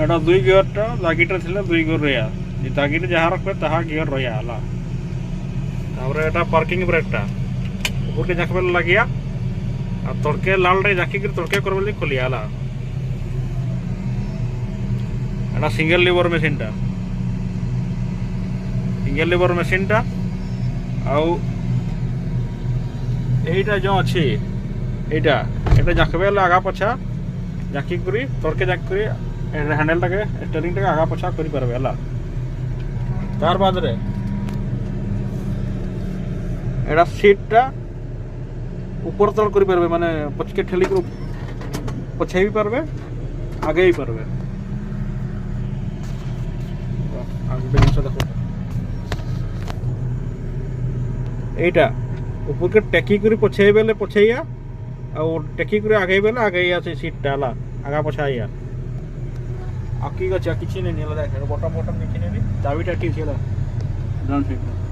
এটা 2 গিয়ারটা দাগিটা ছিল 2 গিয়ার রয়া এই দাগিটা যাহা রাখবে তাহা গিয়ার রয়া হলা তারপরে এটা পার্কিং ব্রেকটা উপরকে যাকবে লাগিয়া আর তড়কে লালটাই জাকি করে তড়কে করবে খুলিয়া হলা এটা সিঙ্গেল লিভার মেশিনটা আউ এইটা যে আছে এইটা এটা যাকবে আগা পছা জাকি করি তড়কে জাকি করি হ্যান্ডেলটাকে স্টিয়ারিংটাকে আগা পছা করি পারবে হলা তার বাদরে এটা সিটটা উপর তল করি পারবে মানে পছকে ঠেলি করে পছাই भी পারবে আগে भी পারবে আগে জিনিসটা দেখো এইটা উপরকে টেকি করে পছাই বেলে পছাইয়া আর টেকি করে আগে বেলে আগে আছে সিটটা হলা আগা পছাইয়া আকি গছে কিছু নেই নিলা দেখে বটম নিচে নেই চাবিটা ঠিক ছিল ডান সাইডে